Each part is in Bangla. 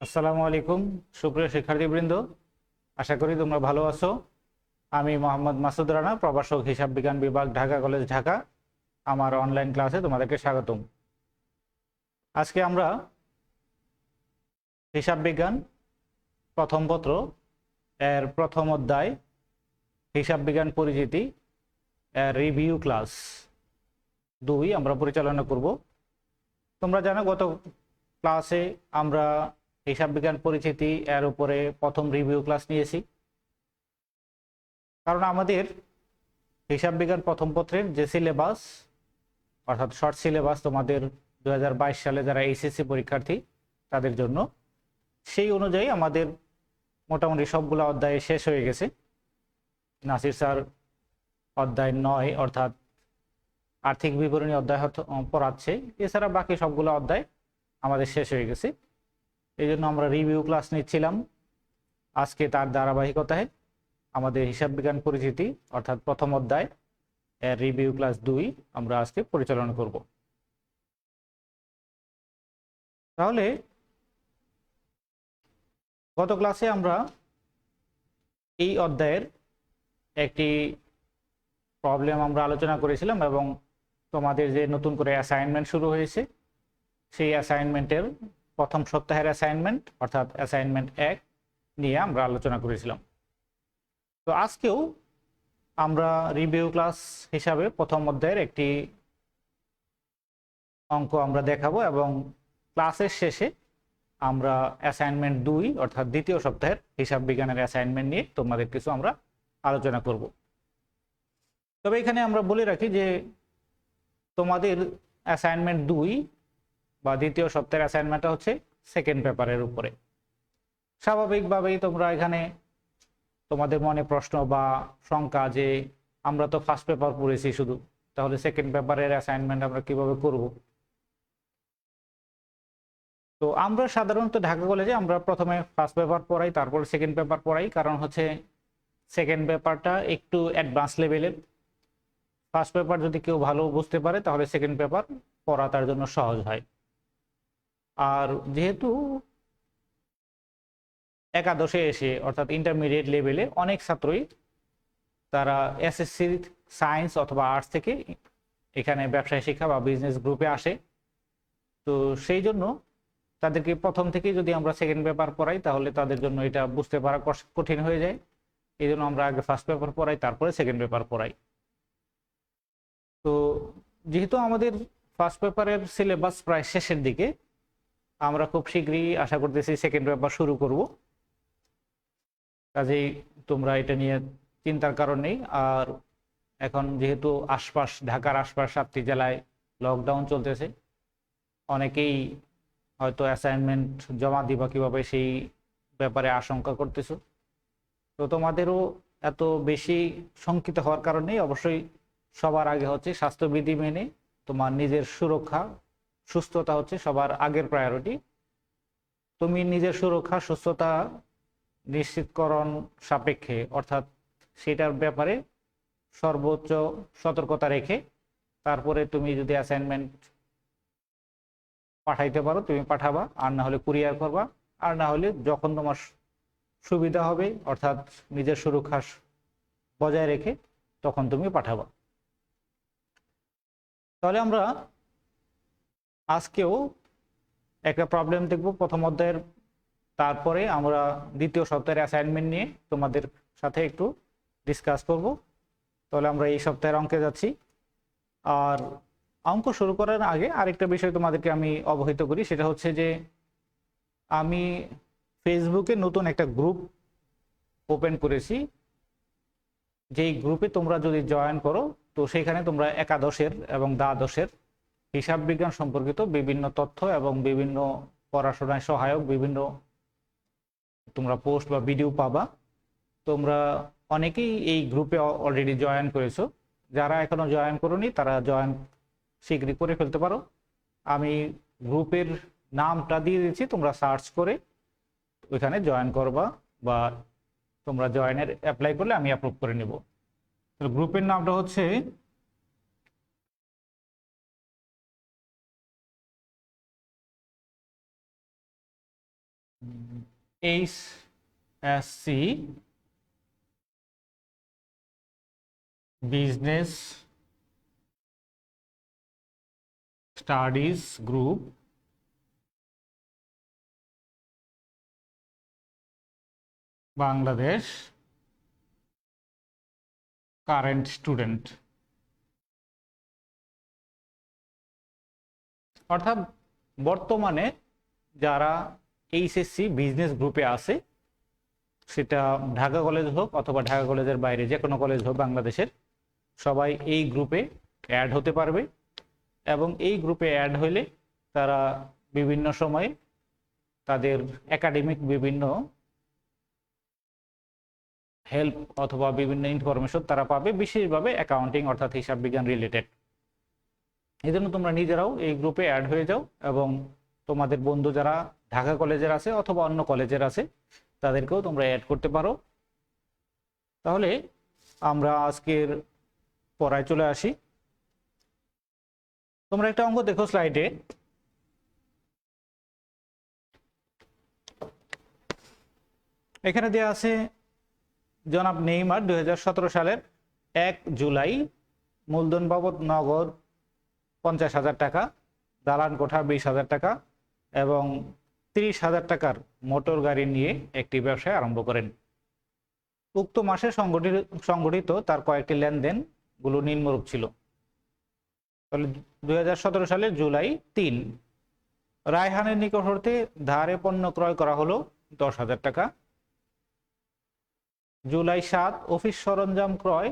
আসসালামু আলাইকুম সুপ্রিয় শিক্ষার্থীবৃন্দ, আশা করি তোমরা ভালো আছো। আমি মোহাম্মদ মাসুদ রানা, প্রভাষক হিসাব বিজ্ঞান বিভাগ, ঢাকা কলেজ, ঢাকা। আমার অনলাইন ক্লাসে তোমাদেরকে স্বাগতম। আজকে আমরা হিসাব বিজ্ঞান প্রথম পত্র এর প্রথম অধ্যায় হিসাব বিজ্ঞান পরিচিতি এর রিভিউ ক্লাস 2 আমরা পরিচালনা করব। তোমরা জানো গত ক্লাসে আমরা হিসাব বিজ্ঞান পরিচিতি এর উপরে প্রথম রিভিউ ক্লাস নিয়েছি, কারণ আমাদের হিসাব বিজ্ঞান প্রথম পত্রের যে সিলেবাস অর্থাৎ শর্ট সিলেবাস তোমাদের 2022 সালে যারা এইচএসসি পরীক্ষার্থী তাদের জন্য, সেই অনুযায়ী আমাদের মোটামুটি সবগুলো অধ্যায় শেষ হয়ে গেছে। নাসির স্যার অধ্যায় 9 অর্থাৎ আর্থিক বিবরণী অধ্যায় পড়াচ্ছে, এছাড়া বাকি সবগুলো অধ্যায় আমাদের শেষ হয়ে গেছে। এই জন্য আমরা রিভিউ ক্লাস নিচ্ছিলাম। আজকে তার ধারাবাহিকতায় আমাদের হিসাব বিজ্ঞান পরিচিতি অর্থাৎ প্রথম অধ্যায় এর রিভিউ ক্লাস 2 আমরা আজকে পরিচালনা করব। তাহলে গত ক্লাসে আমরা এই অধ্যায়ের একটি প্রবলেম আমরা আলোচনা করেছিলাম এবং তোমাদের যে নতুন করে অ্যাসাইনমেন্ট শুরু হয়েছে সেই অ্যাসাইনমেন্টের প্রথম সপ্তাহের অ্যাসাইনমেন্ট অর্থাৎ অ্যাসাইনমেন্ট 1 নিয়ে আমরা আলোচনা করেছিলাম। তো আজকেও আমরা রিভিউ ক্লাস হিসাবে প্রথম অধ্যায়ের একটি অঙ্ক আমরা দেখাবো এবং ক্লাসের শেষে আমরা অ্যাসাইনমেন্ট 2 অর্থাৎ দ্বিতীয় সপ্তাহের হিসাব বিজ্ঞানের অ্যাসাইনমেন্ট নিয়ে তোমাদের কিছু আমরা আলোচনা করব। তবে এখানে আমরা বলে রাখি যে তোমাদের অ্যাসাইনমেন্ট 2 বা দ্বিতীয় সপ্তাহের অ্যাসাইনমেন্টটা হচ্ছে সেকেন্ড পেপারের উপরে। স্বাভাবিকভাবেই তোমরা এখানে তোমাদের মনে প্রশ্ন বা শঙ্কা যে আমরা তো ফার্স্ট পেপার পড়েছি শুধু, তাহলে সেকেন্ড পেপারের অ্যাসাইনমেন্ট আমরা কিভাবে করব। তো আমরা সাধারণত ঢাকা কলেজে আমরা প্রথমে ফার্স্ট পেপার পড়াই, তারপর সেকেন্ড পেপার পড়াই, কারণ হচ্ছে সেকেন্ড পেপারটা একটু অ্যাডভান্স লেভেলের। ফার্স্ট পেপার যদি কেউ ভালো বুঝতে পারে তাহলে সেকেন্ড পেপার পড়া তার জন্য সহজ হয়। আর যেহেতু একাদশে এসে অর্থাৎ ইন্টারমিডিয়েট লেভেলে অনেক ছাত্রই তারা এসএসসি সায়েন্স অথবা আর্টস থেকে এখানে ব্যবসায় শিক্ষা বা বিজনেস গ্রুপে আসে, তো সেই জন্য তাদেরকে প্রথম থেকেই যদি আমরা সেকেন্ড পেপার পড়াই তাহলে তাদের জন্য এটা বুঝতে পারা কঠিন হয়ে যায়। এই জন্য আমরা আগে ফার্স্ট পেপার পড়াই, তারপরে সেকেন্ড পেপার পড়াই। তো যেহেতু আমাদের ফার্স্ট পেপারের সিলেবাস প্রায় শেষের দিকে, আমরা খুব শীঘ্রই আশা করতেছি সেকেন্ড পেপার শুরু করব। কাজেই তোমরা এটা নিয়ে চিন্তার কারণ নেই। আর এখন যেহেতু ঢাকার আশপাশ 7টি জেলায় লকডাউন চলতেছে, অনেকেই হয়তো অ্যাসাইনমেন্ট জমা দিবা কিভাবে সেই ব্যাপারে আশঙ্কা করতেছো। তো তোমাদেরও এত বেশি শঙ্কিত হওয়ার কারণ নেই। অবশ্যই সবার আগে হচ্ছে স্বাস্থ্যবিধি মেনে তোমার নিজের সুরক্ষা সুস্থতা হচ্ছে সবার আগের প্রায়োরিটি। তুমি নিজের সুরক্ষা সুস্থতা নিশ্চিতকরণ সাপেক্ষে অর্থাৎ সেটার ব্যাপারে সর্বোচ্চ সতর্কতা রেখে তারপরে তুমি যদি অ্যাসাইনমেন্ট পাঠাইতে পারো তুমি পাঠাবা, আর না হলে কুরিয়ার করবা, আর না হলে যখন তোমার সুবিধা হবে অর্থাৎ নিজের সুরক্ষা বজায় রেখে তখন তুমি পাঠাবা। তাহলে আমরা আজকেও একটা প্রবলেম দেখব প্রথম অধ্যায়ের, তারপরে আমরা দ্বিতীয় সপ্তাহের অ্যাসাইনমেন্ট নিয়ে তোমাদের সাথে একটু ডিসকাস করব। তাহলে আমরা এই সপ্তাহের অঙ্কে যাচ্ছি। আর অঙ্ক শুরু করার আগে আরেকটা বিষয় তোমাদেরকে আমি অবহিত করি, সেটা হচ্ছে যে আমি ফেসবুকে নতুন একটা গ্রুপ ওপেন করেছি। যেই গ্রুপে তোমরা যদি জয়েন করো তো সেখানে তোমরা একাদশের এবং দ্বাদশের হিসাব বিজ্ঞান সম্পর্কিত বিভিন্ন তথ্য এবং বিভিন্ন পড়াশোনায় সহায়ক বিভিন্ন তোমরা পোস্ট বা ভিডিও পাবা। তোমরা অনেকেই এই গ্রুপে অলরেডি জয়েন করেছো, যারা এখনো জয়েন করোনি তারা জয়েন শীঘ্রই করে ফেলতে পারো। আমি গ্রুপের নামটা দিয়ে দিচ্ছি, তোমরা সার্চ করে ওইখানে জয়েন করবা বা তোমরা জয়েনের অ্যাপ্লাই করলে আমি অ্যাপ্রুভ করে নেব। গ্রুপের নামটা হচ্ছে HSC business studies group Bangladesh current student. অর্থাৎ বর্তমানে যারা এইচএসসি বিজনেস গ্রুপে আছে, সেটা ঢাকা কলেজ হোক অথবা ঢাকা কলেজের বাইরে যে কোনো কলেজ হোক বাংলাদেশের, সবাই এই গ্রুপে অ্যাড হতে পারবে এবং এই গ্রুপে অ্যাড হইলে তারা বিভিন্ন সময়ে তাদের একাডেমিক বিভিন্ন হেল্প অথবা বিভিন্ন ইনফরমেশন তারা পাবে, বিশেষভাবে অ্যাকাউন্টিং অর্থাৎ হিসাব বিজ্ঞান রিলেটেড। এই জন্য তোমরা নিজেরাও এই গ্রুপে অ্যাড হয়ে যাও এবং তোমাদের বন্ধু যারা ঢাকা কলেজের আছে অথবা অন্য কলেজের আছে তাদেরকেও তোমরা অ্যাড করতে পারো। তাহলে আমরা আজকের পড়ায় চলে আসি। তোমরা একটা অঙ্ক দেখো স্লাইডে। এখানে দেওয়া আছে জনাব নেইমার 2017 সালের 1 জুলাই মূলধন বাবদ নগদ 50,000 টাকা, দালান কোঠা 20,000 টাকা এবং 30,000 টাকার মোটর গাড়ি নিয়ে একটি ব্যবসায় আরম্ভ করেন। উক্ত মাসে সংগঠিত তার কয়েকটি লেনদেন গুলো নিম্নরূপ ছিল। তাহলে 2017 সালের জুলাই 3, রায়হানের নিকট হতে ধারে পণ্য ক্রয় করা হলো 10,000 টাকা। জুলাই 7, অফিস সরঞ্জাম ক্রয়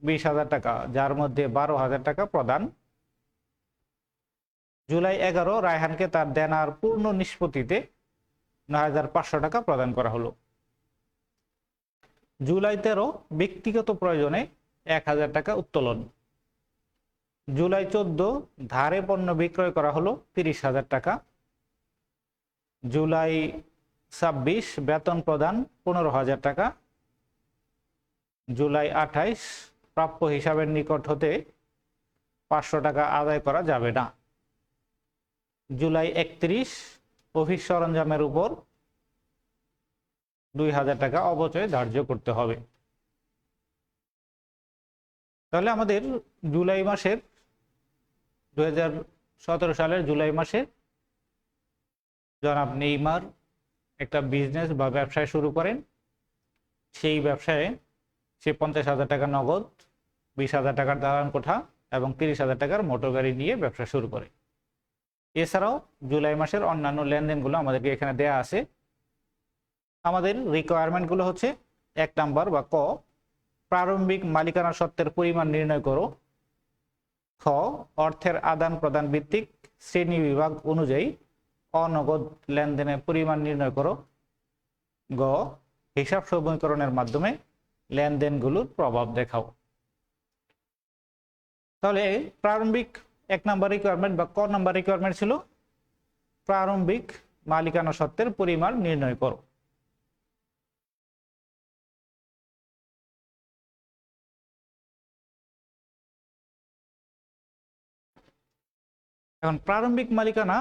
20,000 টাকা, যার মধ্যে 12,000 টাকা প্রদান। জুলাই 11, রায়হানকে তার দেনার পূর্ণ নিষ্পত্তিতে 9,500 টাকা প্রদান করা হলো। জুলাই 13, ব্যক্তিগত প্রয়োজনে 1,000 টাকা উত্তোলন। জুলাই 14, ধারে পণ্য বিক্রয় করা হলো 30,000 টাকা। জুলাই 26, বেতন প্রদান 15,000 টাকা। জুলাই 28, প্রাপ্য হিসাবের নিকট হতে 500 টাকা আদায় করা যাবে না। জুলাই 31, অফিস সরঞ্জামের উপর 2,000 টাকা অবচয় ধার্য করতে হবে। তাহলে আমাদের জুলাই মাসের 2017 সালের জুলাই মাসে জনাব নেইমার একটা বিজনেস বা ব্যবসায় শুরু করেন। সেই ব্যবসায় সে 50,000 টাকা নগদ, 20,000 টাকার দালান কোঠা এবং 30,000 টাকার মোটর গাড়ি নিয়ে ব্যবসা শুরু করে। এছাড়াও জুলাই মাসের অন্যান্য লেনদেনগুলো আমাদেরকে এখানে দেয়া আছে। আমাদের রিকোয়ারমেন্টগুলো হচ্ছে 1 নাম্বার বা ক, প্রারম্ভিক মালিকানা সত্ত্বের পরিমাণ নির্ণয় করো। খ, অর্থের আদান প্রদান ভিত্তিক শ্রেণী বিভাগ অনুযায়ী অনগদ লেনদেনের পরিমাণ নির্ণয় করো। গ, হিসাব সমীকরণের মাধ্যমে লেনদেনগুলোর প্রভাব দেখাও। তাহলে প্রারম্ভিক 1 নাম্বার রিকোয়ারমেন্ট বা ক নাম্বার রিকোয়ারমেন্ট ছিল প্রারম্ভিক মালিকানা সত্ত্বের পরিমাণ নির্ণয় করো। এখন প্রারম্ভিক মালিকানা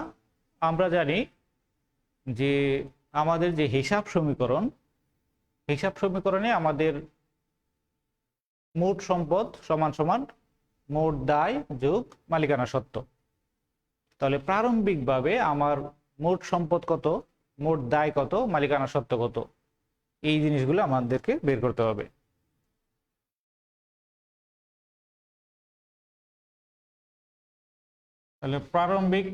আমরা জানি যে আমাদের যে হিসাব সমীকরণে আমাদের মোট সম্পদ সমান সমান মোট দায় যোগ মালিকানা সত্ত্ব। তাহলে প্রারম্ভিকভাবে আমার মোট সম্পদ কত, মোট দায় কত, মালিকানা সত্ত্ব কত, এই জিনিসগুলো আমাদেরকে বের করতে হবে। তাহলে প্রারম্ভিক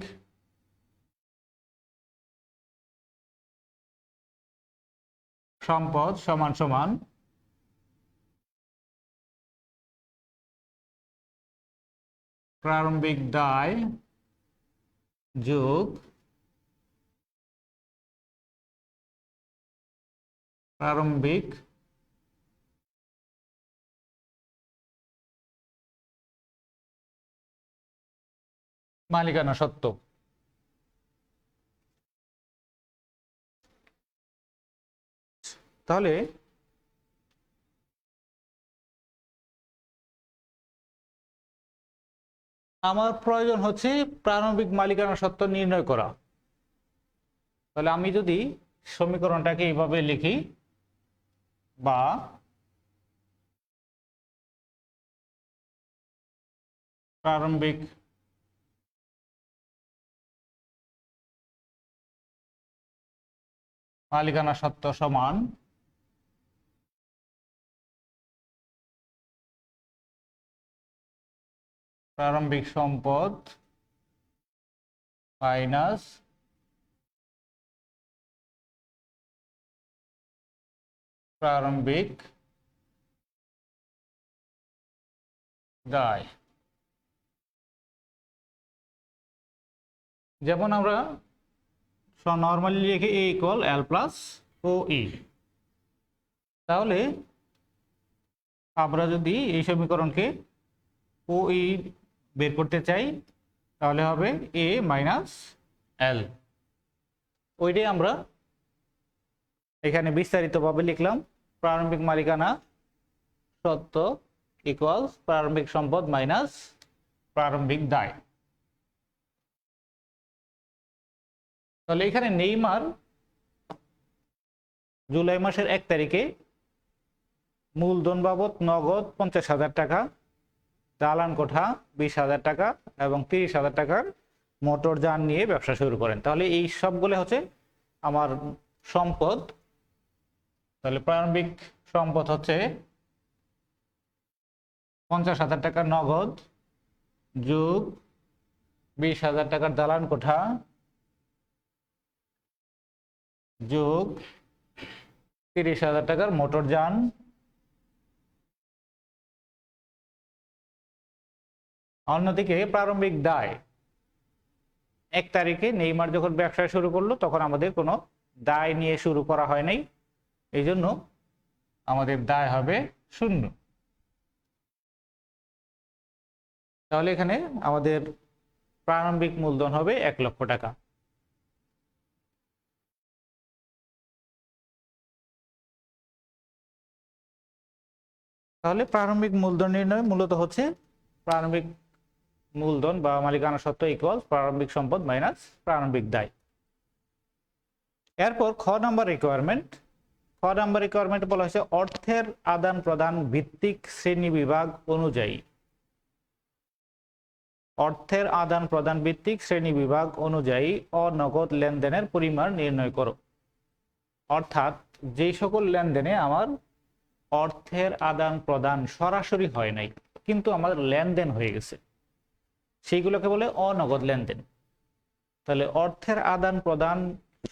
সম্পদ সমান সমান প্রারম্ভিক দায় যোগ প্রারম্ভিক মালিকানা সত্ত্ব। তাহলে আমার প্রয়োজন হচ্ছে প্রারম্ভিক মালিকানা সত্ত্ব নির্ণয় করা। তাহলে আমি যদি সমীকরণটাকে এইভাবে লিখি, বা প্রারম্ভিক মালিকানা সত্ত্ব সমান প্রারম্ভিক সম্পদ মাইনাস প্রারম্ভিক দায়। যেমন আমরা নর্মালি লিখি এ ইকুয়াল এল প্লাস ও ই। তাহলে আমরা যদি এই সমীকরণকে ও ই বের করতে চাই তাহলে হবে এ মাইনাস এল। ওইটাই আমরা এখানে বিস্তারিতভাবে লিখলাম, প্রারম্ভিক মালিকানা সত্ত্ব ইকুয়ালস প্রারম্ভিক সম্পদ মাইনাস প্রারম্ভিক দায়। তাহলে এখানে নেইমার জুলাই মাসের 1 তারিখে মূলধন বাবদ নগদ 50,000 টাকা, দালান কোঠা 20,000 টাকা এবং 30,000 টাকার মোটর যান নিয়ে ব্যবসা শুরু করেন। তাহলে এই সবগুলো হচ্ছে আমার সম্পদ। তাহলে প্রারম্ভিক সম্পদ হচ্ছে 50,000 টাকা নগদ যোগ 20,000 টাকার দালান কোঠা যোগ 30,000 টাকার মোটর যান। অন্যদিকে প্রারম্ভিক দায়, 1 তারিখে নেইমার যখন ব্যবসা শুরু করলো তখন আমাদের কোনো দায় নিয়ে শুরু করা হয় নাই, এই জন্য আমাদের দায় হবে 0। তাহলে এখানে আমাদের প্রারম্ভিক মূলধন হবে 1 লক্ষ টাকা। তাহলে প্রারম্ভিক মূলধন নির্ণয় মূলত হচ্ছে প্রারম্ভিক মূলধন বা মালিকানা সত্ত্ব ইকুয়াল প্রারম্ভিক সম্পদ মাইনাস প্রারম্ভিক দায়। এরপর খ নাম্বার রিকোয়ারমেন্ট। খ নাম্বার রিকোয়ারমেন্ট বলা হয়েছে অর্থের আদান প্রদান ভিত্তিক শ্রেণী বিভাগ অনুযায়ী। অর্থের আদান প্রদান ভিত্তিক শ্রেণী বিভাগ অনুযায়ী অনগদ লেনদেনের পরিমাণ নির্ণয় করো। অর্থাৎ যে সকল লেনদেনে আমার অর্থের আদান প্রদান সরাসরি হয় নাই কিন্তু আমার লেনদেন হয়ে গেছে, সেইগুলোকে বলে অনগদ লেনদেন। তাহলে অর্থের আদান প্রদান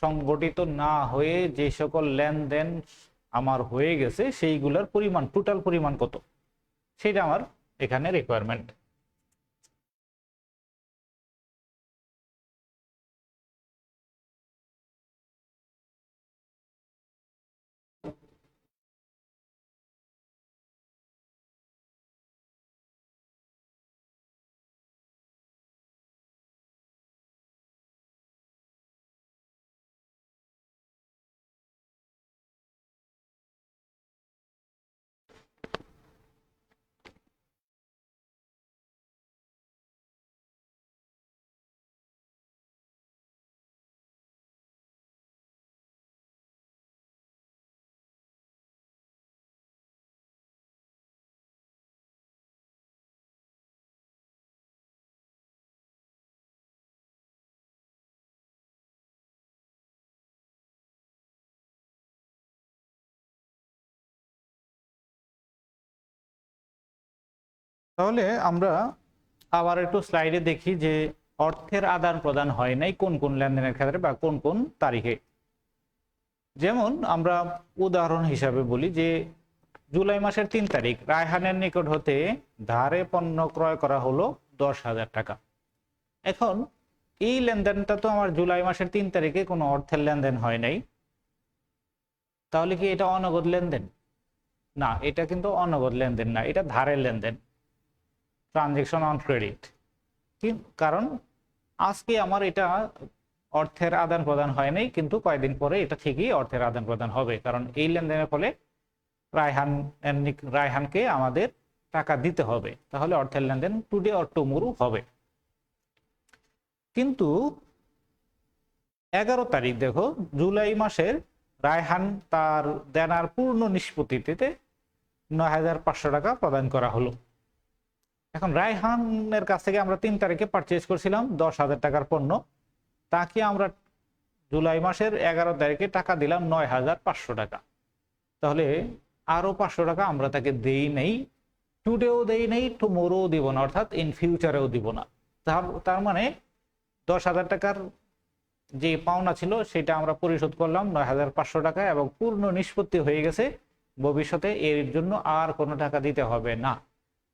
সংগঠিত না হয়ে যে সকল লেনদেন আমার হয়ে গেছে সেইগুলোর পরিমাণ, টোটাল পরিমাণ কত, সেটা আমার এখানে রিকোয়ারমেন্ট। তাহলে আমরা আবার একটু স্লাইডে দেখি যে অর্থের আদান প্রদান হয় নাই কোন কোন লেনদেনের ক্ষেত্রে বা কোন কোন তারিখে। যেমন আমরা উদাহরণ হিসাবে বলি যে জুলাই মাসের 3 তারিখ রায়হানের নিকট হতে ধারে পণ্য ক্রয় করা হলো 10,000 টাকা। এখন এই লেনদেনটা তো আমার জুলাই মাসের 3 তারিখে কোনো অর্থের লেনদেন হয় নাই, তাহলে কি এটা অনগদ লেনদেন? না, এটা কিন্তু অনগদ লেনদেন না, এটা ধারের লেনদেন, ট্রানজেকশন অন ক্রেডিট। কারণ আজকে আমার এটা অর্থের আদান প্রদান হয় নাই, কিন্তু কয়েকদিন পরে এটা ঠিকই অর্থের আদান প্রদান হবে, কারণ এই লেনদেনের ফলে রায়হানকে আমাদের টাকা দিতে হবে, তাহলে অর্থের লেনদেন টুডে অর টুমরো হবে। কিন্তু 11 তারিখ দেখো জুলাই মাসের রায়হান তার দেনার পূর্ণ নিষ্পত্তিতে 9,500 টাকা প্রদান করা হলো। এখন রায়হানের কাছ থেকে আমরা 3 তারিখে পারচেজ করছিলাম 10,000 টাকার পণ্য, তাকে আমরা জুলাই মাসের 11 তারিখে টাকা দিলাম 9,500 টাকা। তাহলে আরো 500 টাকা আমরা তাকে দেই নেই, টুডেও দেই নেই, টুমোরও দিব না, অর্থাৎ ইন ফিউচারেও দিব না। তার মানে 10,000 টাকার যে পাওনা ছিল সেটা আমরা পরিশোধ করলাম 9,500 টাকা এবং পূর্ণ নিষ্পত্তি হয়ে গেছে, ভবিষ্যতে এর জন্য আর কোনো টাকা দিতে হবে না।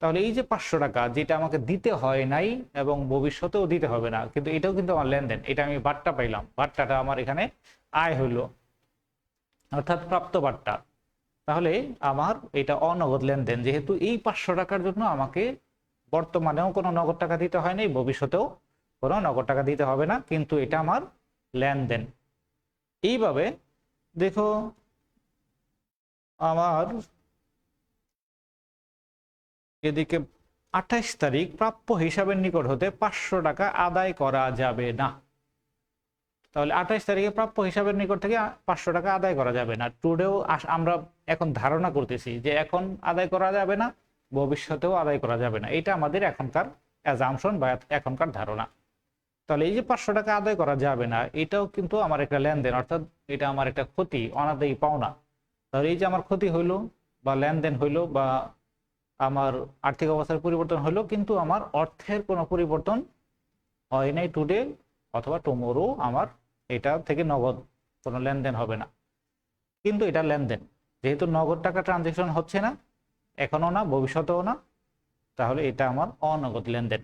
তাহলে এই যে 500 টাকা যেটা আমাকে দিতে হয় নাই এবং ভবিষ্যতেও দিতে হবে না, কিন্তু এটাও কিন্তু আমার লেনদেন, এটা আমি বার্তা পাইলাম, বার্তাটা আমার এখানে আয় হইলো, অর্থাৎ প্রাপ্ত বার্তা। তাহলে আমার এটা অনগদ লেনদেন, যেহেতু এই 500 টাকার জন্য আমাকে বর্তমানেও কোনো নগদ টাকা দিতে হয় নাই, ভবিষ্যতেও কোনো নগদ টাকা দিতে হবে না, কিন্তু এটা আমার লেনদেন। এইভাবে দেখো আমার এদিকে 28 তারিখ প্রাপ্য হিসাবের নিকট হতে 500 টাকা আদায় করা যাবে না। তাহলে 28 তারিখে প্রাপ্য হিসাবের নিকট থেকে 500 টাকা আদায় করা যাবে না। টুডেও আমরা এখন ধারণা করতেছি যে এখন আদায় করা যাবে না, ভবিষ্যতেও আদায় করা যাবে না, এটা আমাদের এখনকার অ্যাজাম্পশন বা এখনকার ধারণা। তাহলে এই যে 500 টাকা আদায় করা যাবে না, এটাও কিন্তু আমার একটা লেনদেন, অর্থাৎ এটা আমার একটা ক্ষতি, অনাদায়ী পাওনা। তাহলে এই যে আমার ক্ষতি হইলো বা লেনদেন হইলো বা আমার আর্থিক অবস্থার পরিবর্তন হলো, কিন্তু আমার অর্থের কোনো পরিবর্তন হয় নাই টুডে অথবা টুমোরো, আমার এটা থেকে নগদ কোনো লেনদেন হবে না, কিন্তু এটা লেনদেন। যেহেতু নগদ টাকা ট্রানজেকশন হচ্ছে না, এখনো না, ভবিষ্যতেও না, তাহলে এটা আমার অনগদ লেনদেন।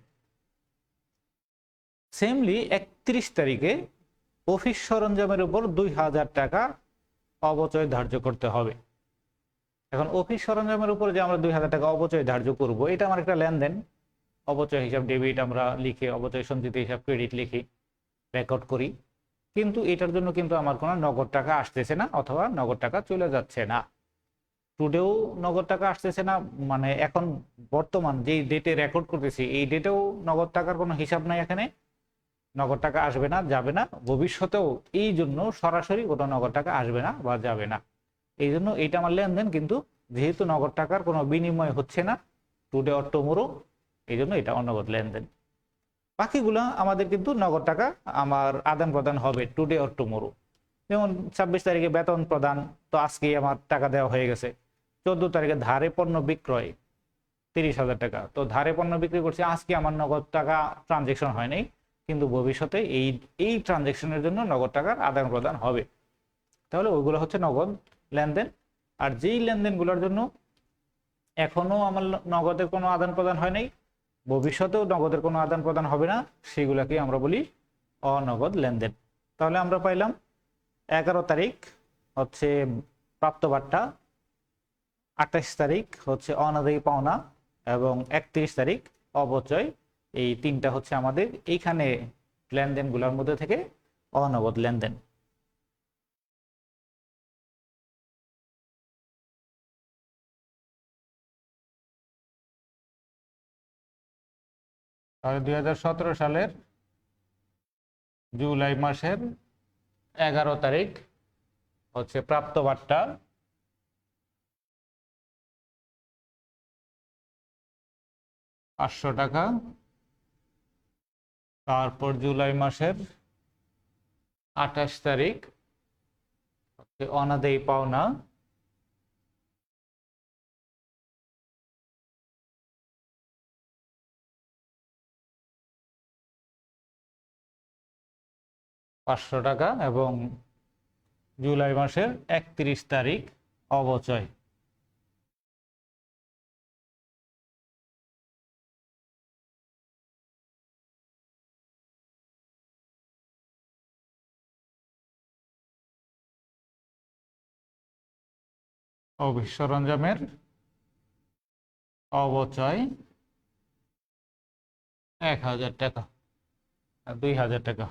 সেমলি 31 তারিখে অফিস সরঞ্জামের উপর 2,000 টাকা অবচয় ধার্য করতে হবে। এখন অফিস সরঞ্জামের উপর যে আমরা 2,000 টাকা অবচয় ধার্য করব, এটা আমার একটা লেনদেন। অবচয় হিসাব ডেবিট আমরা লিখে, অবচয় সঞ্চিত হিসাব ক্রেডিট লিখি, রেকর্ড করি, কিন্তু এটার জন্য কিন্তু আমার কোনো নগদ টাকা আসতেছে না অথবা নগদ টাকা চলে যাচ্ছে না। টুডেও নগদ টাকা আসতেছে না, মানে এখন বর্তমান যেই ডেটে রেকর্ড করতেছি এই ডেটেও নগদ টাকার কোনো হিসাব নাই, এখানে নগদ টাকা আসবে না, যাবে না, ভবিষ্যতেও এই জন্য সরাসরি কোনো নগদ টাকা আসবে না বা যাবে না। এই জন্য এইটা আমার লেনদেন, কিন্তু যেহেতু নগদ টাকার কোনো বিনিময় হচ্ছে না টুডে অর টুমোরো, এই জন্য এটা অনগদ লেনদেন। বাকিগুলো আমাদের কিন্তু নগদ টাকা আমার আদান প্রদান হবে টুডে অর টুমোরো। যেমন 26 তারিখে বেতন প্রদান, তো আজকেই আমার টাকা দেওয়া হয়ে গেছে। 14 তারিখে ধারে পণ্য বিক্রয় 30,000 টাকা, তো ধারে পণ্য বিক্রি করছি, আজকে আমার নগদ টাকা ট্রানজেকশন হয় নাই, কিন্তু ভবিষ্যতে এই ট্রানজেকশনের জন্য নগদ টাকার আদান প্রদান হবে। তাহলে ওইগুলো হচ্ছে নগদ লেনদেন। আর যেই লেনদেনগুলোর জন্য এখনো আমার নগদের কোনো আদান প্রদান হয় নাই, ভবিষ্যতেও নগদের কোনো আদান প্রদান হবে না, সেগুলোকে আমরা বলি অনগদ লেনদেন। তাহলে আমরা পাইলাম 11 তারিখ হচ্ছে প্রাপ্ত বার্তা, 28 তারিখ হচ্ছে অনাদায়ী পাওনা এবং 31 তারিখ অবচয়। এই তিনটা হচ্ছে আমাদের এইখানে লেনদেনগুলোর মধ্যে থেকে অনগদ লেনদেন। তাহলে 2017 সালের জুলাই মাসের 11 তারিখ হচ্ছে প্রাপ্ত বার্তা, 500 টাকা। তারপর জুলাই মাসের 28 তারিখ হচ্ছে অনাদায়ী পাওনা, টাকা। এবং জুলাই মাসের 31 তারিখ অবচয়। অফিস সরঞ্জামের অবচয় 1,000 টাকা, 2,000 টাকা,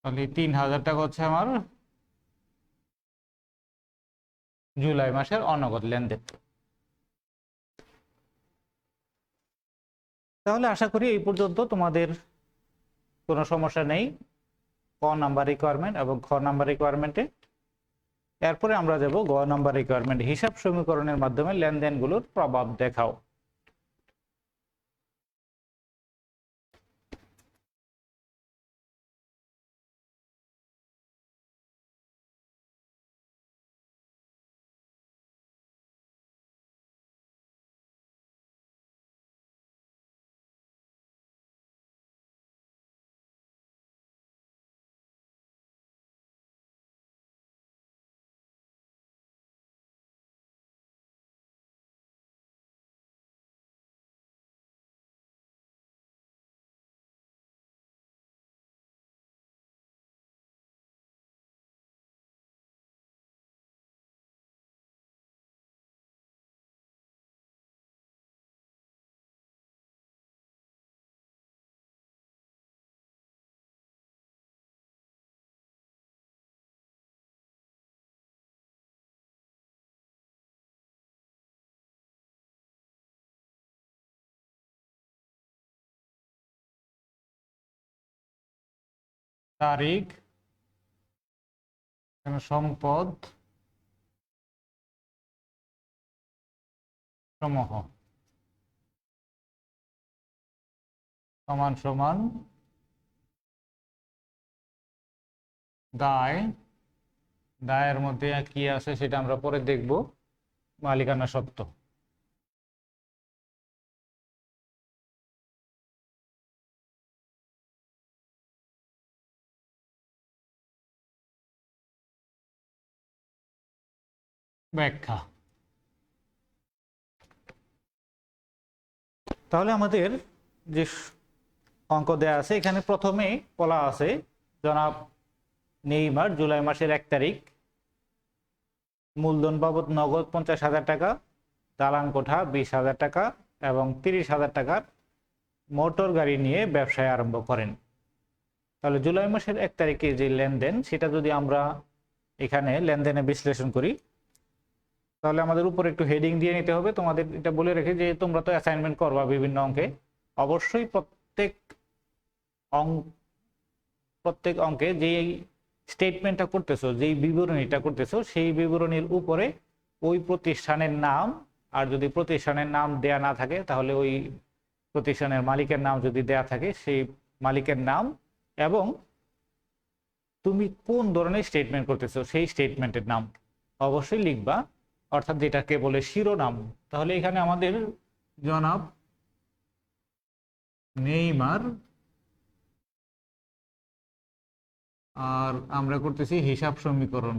তাহলে 3,000 টাকা হচ্ছে আমার জুলাই মাসের অনগদ লেনদেন। তাহলে আশা করি এই পর্যন্ত তোমাদের কোনো সমস্যা নেই ক নাম্বার রিকোয়ারমেন্ট এবং খ নাম্বার রিকোয়ারমেন্টে। এরপরে আমরা যাব গ নাম্বার রিকোয়ারমেন্ট, হিসাব সমীকরণের মাধ্যমে লেনদেনগুলোর প্রভাব দেখাও। তারিখ, সম্পদ সমূহ সমান সমান দায়, দায়ের মধ্যে কি আছে সেটা আমরা পরে দেখব, মালিকানা সত্ত্ব। ব্যাখ্যা। তাহলে আমাদের যে অঙ্ক দেয়া আছে এখানে প্রথমে বলা আছে জনাব নেইমার জুলাই মাসের 1 তারিখ মূলধন বাবদ নগদ 50,000 টাকা, দালান কোঠা 20,000 টাকা এবং 30,000 টাকার মোটর গাড়ি নিয়ে ব্যবসায় আরম্ভ করেন। তাহলে জুলাই মাসের 1 তারিখে যে লেনদেন সেটা যদি আমরা এখানে লেনদেনে বিশ্লেষণ করি তাহলে আমাদের উপরে একটু হেডিং দিয়ে নিতে হবে। তোমাদের এটা বলে রেখে যে তোমরা তো অ্যাসাইনমেন্ট করবা বিভিন্ন অঙ্কে, অবশ্যই প্রত্যেক অঙ্কে যেই স্টেটমেন্টটা করতেছো, যেই বিবরণীটা করতেছো সেই বিবরণীর উপরে ওই প্রতিষ্ঠানের নাম, আর যদি প্রতিষ্ঠানের নাম দেয়া না থাকে তাহলে ওই প্রতিষ্ঠানের মালিকের নাম যদি দেয়া থাকে সেই মালিকের নাম এবং তুমি কোন ধরনের স্টেটমেন্ট করতেছো সেই স্টেটমেন্টের নাম অবশ্যই লিখবা, অর্থাৎ যেটাকে বলে শিরোনাম। তাহলে এখানে আমাদের জনাব নেইমার আর আমরা করতেছি হিসাব সমীকরণ।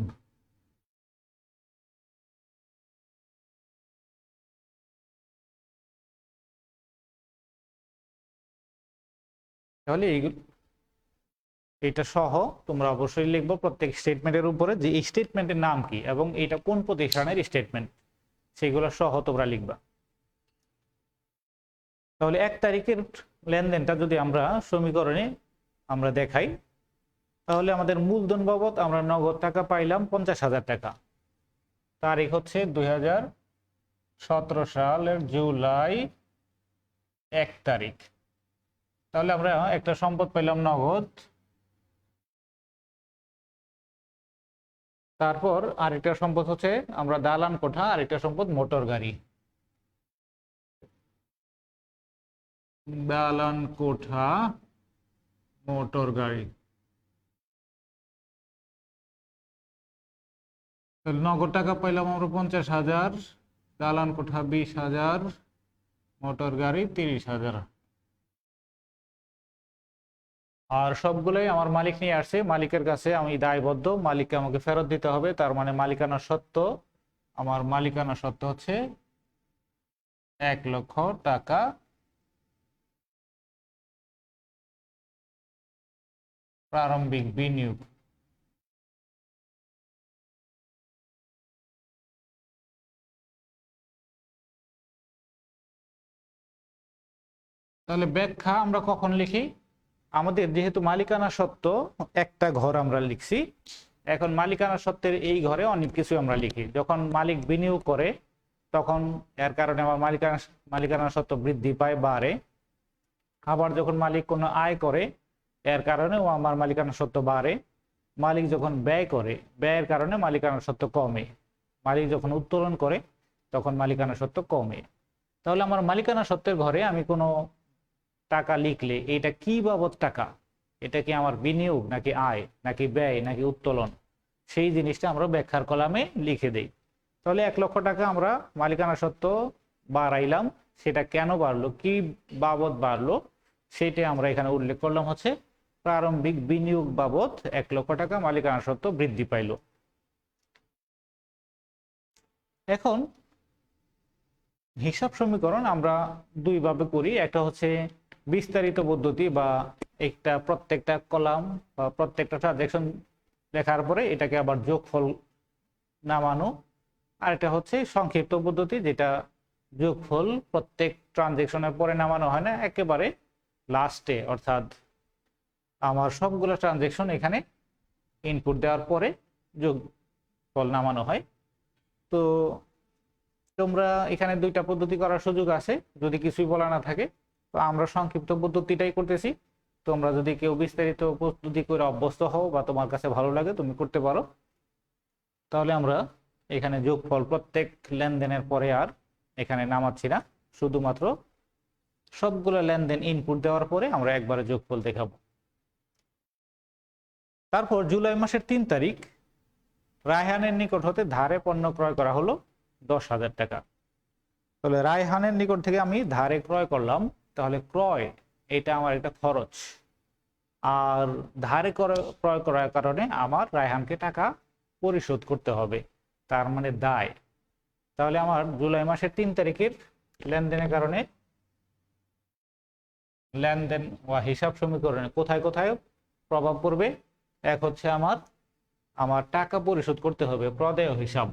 তাহলে এটা সহ তোমরা অবশ্যই লিখবো প্রত্যেক স্টেটমেন্টের উপরে যে এই স্টেটমেন্টের নাম কি এবং এটা কোন প্রতিষ্ঠানের স্টেটমেন্ট সেগুলো সহ তোমরা লিখবা। তাহলে 1 তারিখের লেনদেনটা যদি আমরা সমীকরণে আমরা দেখাই তাহলে আমাদের মূলধন বাবদ আমরা নগদ টাকা পাইলাম 50,000 টাকা, তারিখ হচ্ছে 2017 সালের জুলাই 1 তারিখ। তাহলে আমরা একটা সম্পদ পাইলাম নগদ, তারপর আরেকটা সম্পদ হচ্ছে আমরা দালান কোঠা, আরেকটা সম্পদ মোটর গাড়ি। দালান কোঠা মোটর গাড়ি, নগদ টাকা পাইলাম আমরা 50,000, দালান কোঠা 20,000, মোটর গাড়ি 30,000। আর সবগুলোই আমার মালিক নিয়ে আসছে, মালিকের কাছে আমি দায়বদ্ধ, মালিককে আমাকে ফেরত দিতে হবে। তার মানে মালিকানা সত্ত্ব, আমার মালিকানা সত্ত্ব হচ্ছে 1 লক্ষ টাকা প্রারম্ভিক বিনিয়োগ। তাহলে ব্যাখ্যা আমরা কখন লিখি? আমাদের যেহেতু মালিকানা সত্ত্ব একটা ঘর আমরা লিখছি, এখন মালিকানা সত্ত্বের এই ঘরে অনেক কিছু আমরা লিখি। যখন মালিক বিনিয়োগ করে তখন এর কারণে আমার মালিকানা সত্ত্ব বৃদ্ধি পায়, বাড়ে। আবার যখন মালিক কোনো আয় করে এর কারণে ও আমার মালিকানা সত্ত্ব বাড়ে। মালিক যখন ব্যয় করে, ব্যয়ের কারণে মালিকানা সত্ত্ব কমে। মালিক যখন উত্তোলন করে তখন মালিকানা সত্ত্ব কমে। তাহলে আমার মালিকানা সত্ত্বের ঘরে আমি কোনো টাকা লিখলে এটা কি বাবদ টাকা, এটা কি আমার বিনিয়োগ নাকি আয় নাকি ব্যয় নাকি উত্তোলন, সেই জিনিসটা আমরা ব্যাখ্যার কলামে লিখে দেই। তাহলে 1 লক্ষ টাকা আমরা মালিকানা সত্ত্ব বাড়াইলাম, সেটা কেন বাড়লো, কি বাবদ বাড়লো, সেটা আমরা এখানে উল্লেখ করলাম হচ্ছে প্রারম্ভিক বিনিয়োগ বাবদ 1 লক্ষ টাকা মালিকানা সত্ত্ব বৃদ্ধি পাইল। এখন হিসাব সমীকরণ আমরা দুইভাবে করি। একটা হচ্ছে বিস্তারিত পদ্ধতি, বা একটা প্রত্যেকটা কলাম বা প্রত্যেকটা ট্রানজেকশন লেখার পরে এটাকে আবার যোগফল নামানো। আর এটা হচ্ছে সংক্ষিপ্ত পদ্ধতি, যেটা যোগফল প্রত্যেক ট্রানজেকশনের পরে নামানো হয় না, একেবারে লাস্টে, অর্থাৎ আমার সবগুলো ট্রানজেকশন এখানে ইনপুট দেওয়ার পরে যোগফল নামানো হয়। তো তোমরা এখানে দুইটা পদ্ধতি করার সুযোগ আছে যদি কিছুই বলা না থাকে। তো আমরা সংক্ষিপ্ত পদ্ধতিটাই করতেছি। তোমরা যদি কেউ বিস্তারিত পদ্ধতি করে অভ্যস্ত হও বা তোমার কাছে ভালো লাগে তুমি করতে পারো। তাহলে আমরা এখানে যোগফল প্রত্যেক লেনদেনের পরে আর এখানে নামাচ্ছি না, শুধুমাত্র সবগুলো লেনদেন ইনপুট দেওয়ার পরে আমরা একবারে যোগফল দেখাবো। তারপর জুলাই মাসের 3 তারিখ রায়হানের নিকট হতে ধারে পণ্য ক্রয় করা হলো 10,000 টাকা। তাহলে রায়হানের নিকট থেকে আমি ধারে ক্রয় করলাম, তাহলে ক্রয় এটা আমার একটা খরচ, আর ধারে ক্রয় করার কারণে আমার রায়হানকে টাকা পরিশোধ করতে হবে, তার মানে দায়। তাহলে আমার জুলাই মাসের 3 তারিখের লেনদেনের কারণে লেনদেন বা হিসাব সমীকরণে কোথায় কোথায় প্রভাব পড়বে। এক হচ্ছে আমার টাকা পরিশোধ করতে হবে, প্রদেয় হিসাব।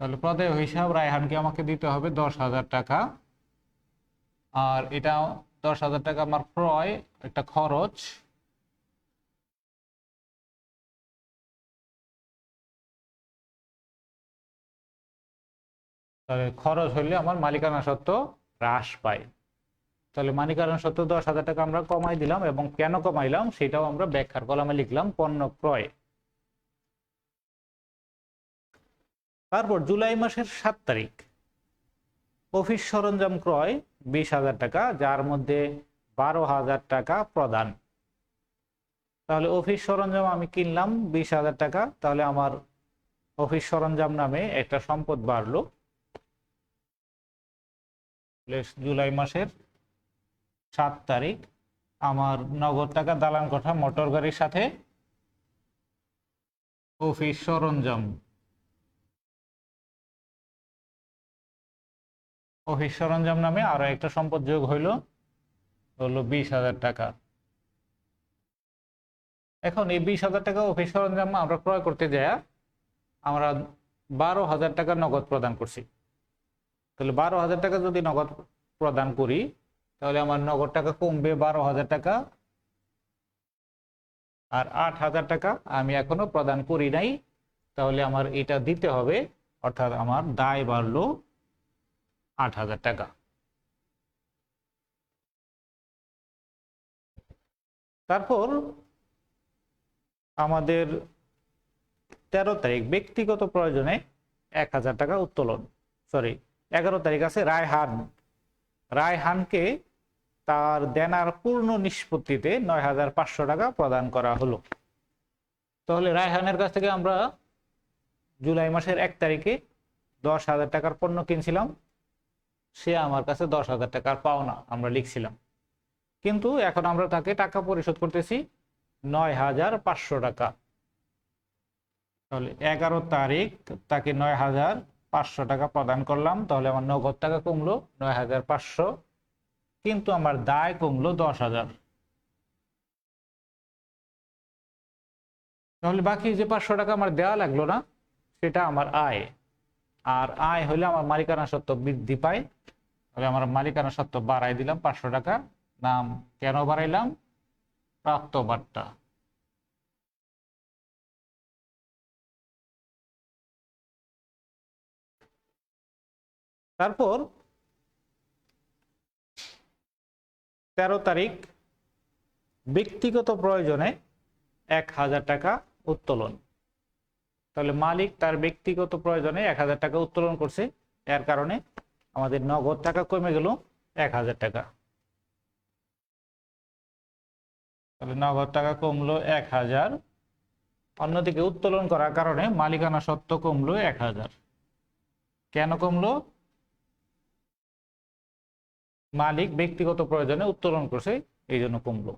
তাহলে প্রদেয় হিসাব রায়হানকে আমাকে দিতে হবে 10,000 টাকা। আর এটা 10,000 টাকা আমার ক্রয়, একটা খরচ। তাহলে খরচ হইলে আমার মালিকানা সত্ত্ব হ্রাস পায়। তাহলে মালিকানা সত্ত্ব 10,000 টাকা আমরা কমাই দিলাম, এবং কেন কমাইলাম সেটাও আমরা ব্যাখ্যার কলামে লিখলাম, পণ্য ক্রয়। তারপর জুলাই মাসের 7 তারিখ অফিস সরঞ্জাম ক্রয় 20,000 টাকা, যার মধ্যে 12,000 টাকা প্রদান। তাহলে অফিস সরঞ্জাম আমি কিনলাম 20,000 টাকা, তাহলে আমার অফিস সরঞ্জাম নামে একটা সম্পদ বাড়লো। জুলাই মাসের 7 তারিখ আমার নগদ টাকা, দালান কোঠা, মোটর গাড়ির সাথে অফিস সরঞ্জাম, অফিস সরঞ্জাম নামে আরো একটা সম্পদ যোগ হলো 20,000 টাকা। এখন এই 20,000 টাকা অফিস সরঞ্জাম আমরা ক্রয় করতে যাই আমরা 12,000 টাকা নগদ প্রদান করছি। তাহলে 12,000 টাকা যদি নগদ প্রদান করি, তাহলে আমার নগদ টাকা কমবে 12,000 টাকা, আর 8,000 টাকা আমি এখনো প্রদান করি নাই, তাহলে আমার এটা দিতে হবে, অর্থাৎ আমার দায় বাড়লো 8,000 টাকা। তারপর আমাদের 13 তারিখ ব্যক্তিগত প্রয়োজনে 1,000 টাকা উত্তোলন, 11 তারিখ আছে রায়হানকে তার দেনার পূর্ণ নিষ্পত্তিতে 9,500 টাকা প্রদান করা হলো। তাহলে রায়হানের কাছ থেকে আমরা জুলাই মাসের 1 তারিখে 10,000 টাকার পণ্য কিনছিলাম, সে আমার কাছে 10,000 টাকার পাওনা আমরা লিখছিলাম, কিন্তু এখন আমরা তাকে টাকা পরিশোধ করতেছি 9,500 টাকা। তাহলে 11 তারিখ তাকে 9,500 টাকা প্রদান করলাম, তাহলে আমার নগদ টাকা কমলো 9,500, কিন্তু আমার দায় কমলো 10,000। তাহলে বাকি যে 500 টাকা আমার দেওয়া লাগলো না, সেটা আমার আয়। আর আয় হলে আমার মালিকানা সত্ত্ব বৃদ্ধি পায়, তাহলে আমার মালিকানা সত্ত্ব বাড়াই দিলাম 500 টাকা। নাম কেন বাড়াইলাম? প্রাপ্ত বার্তা। তারপর 13 তারিখ ব্যক্তিগত প্রয়োজনে 1000 টাকা উত্তোলন। তাহলে মালিক তার ব্যক্তিগত প্রয়োজনে 1000 টাকা উত্তোলন করছে, এর কারণে আমাদের নগদ টাকা কমে গেল 1000 টাকা। তাহলে নগদ টাকা কমলো 1000। অন্যদিকে উত্তোলন করার কারণে মালিকানা সত্ত্ব কমলো 1000। কেন কমলো? মালিক ব্যক্তিগত প্রয়োজনে উত্তোলন করছে, এই জন্য কমলো।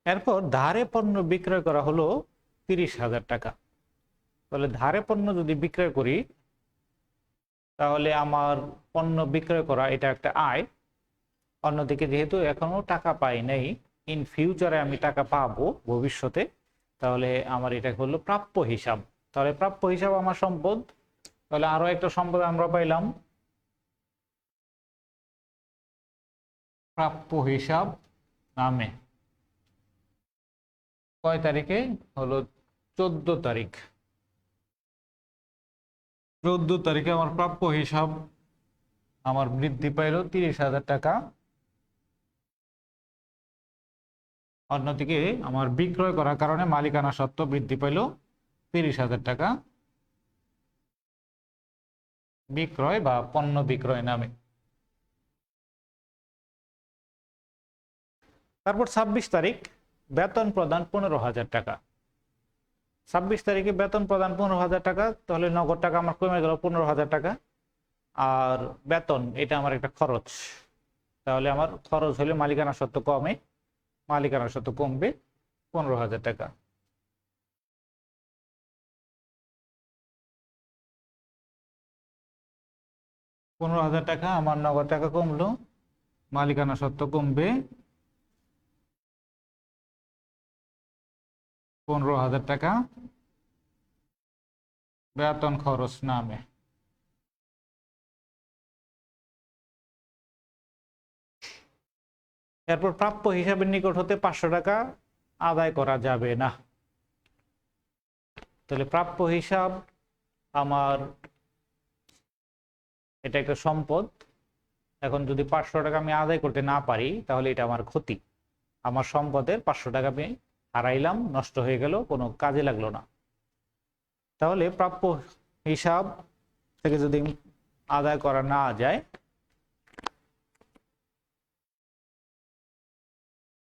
এরপর ধারে পণ্য বিক্রয় করা হলো 30,000 টাকা। তাহলে ধারে পণ্য যদি বিক্রয় করি তাহলে আমার পণ্য বিক্রয় করা এটা একটা আয়। অন্যদিকে যেহেতু এখনো টাকা পাই নাই, ইন ফিউচারে আমি টাকা পাবো ভবিষ্যতে, তাহলে আমার এটা হলো প্রাপ্য হিসাব। তাহলে প্রাপ্য হিসাব আমার সম্পদ। তাহলে আরো একটা সম্পদ আমরা পাইলাম, প্রাপ্য হিসাব নামে। কয় তারিখে হলো? 14 তারিখ। 14 তারিখে আমার প্রাপ্য হিসাব আমার বৃদ্ধি পাইল 30,000 টাকা। অন্যদিকে আমার বিক্রয় করার কারণে মালিকানা সত্ত্ব বৃদ্ধি পাইল 30,000 টাকা, বিক্রয় বা পণ্য বিক্রয় নামে। তারপর 26 তারিখ বেতন প্রদান 15,000 টাকা। 26 তারিখে বেতন প্রদান 15,000 টাকা, তাহলে নগদ টাকা আমার কমে গেল 15,000 টাকা। আর বেতন এটা আমার একটা খরচ, তাহলে আমার খরচ হলে মালিকানা সত্ত্ব কমে, মালিকানা সত্ত্ব কমবে 15,000 টাকা। টাকা আমার নগদ টাকা কমলো, মালিকানা সত্ত্ব কমবে 15,000 টাকা, বেতন খরচ নামে। এরপর প্রাপ্য হিসাবের নিকট হতে 500 টাকা আদায় করা যাবে না। তাহলে প্রাপ্য হিসাব আমার এটা একটা সম্পদ। এখন যদি 500 টাকা আমি আদায় করতে না পারি তাহলে এটা আমার ক্ষতি। আমার সম্পদের 500 টাকা আমি হারাইলাম, নষ্ট হয়ে গেল, কোনো কাজে লাগলো না। তাহলে প্রাপ্য হিসাব থেকে যদি আদায় করা না যায়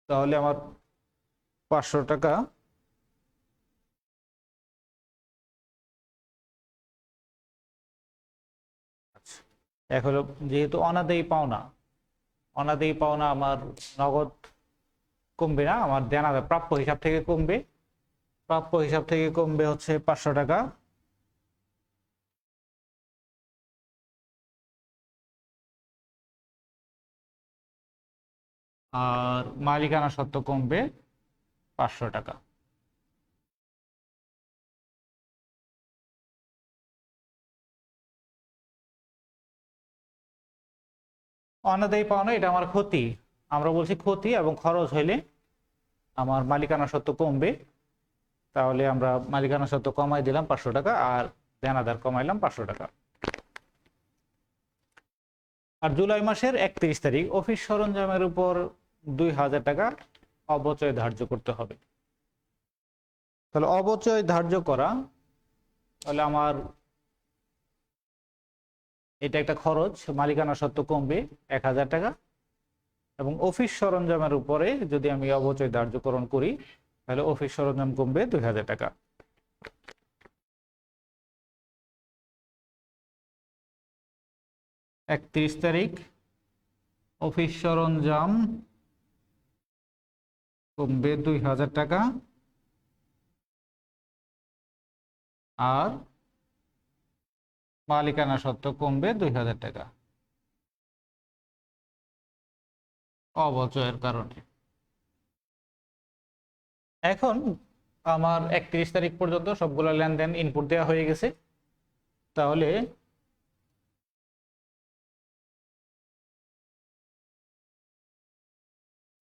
তাহলে আমার 500 টাকা এক হলো, যেহেতু অনাদায়ী পাওনা, অনাদায়ী পাওনা আমার নগদ কমবে না, আমার দেনাদার প্রাপ্য হিসাব থেকে কমবে। প্রাপ্য হিসাব থেকে কমবে হচ্ছে 500 টাকা। আর মালিকানা সত্ত্ব কমবে 500 টাকা। অনাদায়ী পাওনা এটা আমার ক্ষতি, আমরা বলছি ক্ষতি, এবং খরচ হইলে আমার মালিকানা সত্ত্ব কমবে। তাহলে আমরা মালিকানা সত্ত্ব কমাই দিলাম 500 টাকা, আর দেনাদার কমাইলাম 500 টাকা। আর জুলাই মাসের 31 তারিখ অফিস সরঞ্জামের উপর 2,000 টাকা অবচয় ধার্য করতে হবে। তাহলে অবচয় ধার্য করা, তাহলে আমার এটা একটা খরচ, মালিকানা সত্ত্ব কমবে 1,000 টাকা, এবং অফিস সরঞ্জামের উপরে যদি আমি অবচয় ধার্যকরণ করি তাহলে অফিস সরঞ্জাম কমবে 2,000 টাকা। একত্রিশ তারিখ অফিস সরঞ্জাম কমবে 2,000 টাকা, আর মালিকানা সত্ত্ব কমবে 2,000 টাকা অবচয়ের কারণে। এখন আমার 31 তারিখ পর্যন্ত সবগুলো লেনদেন ইনপুট দেওয়া হয়ে গেছে। তাহলে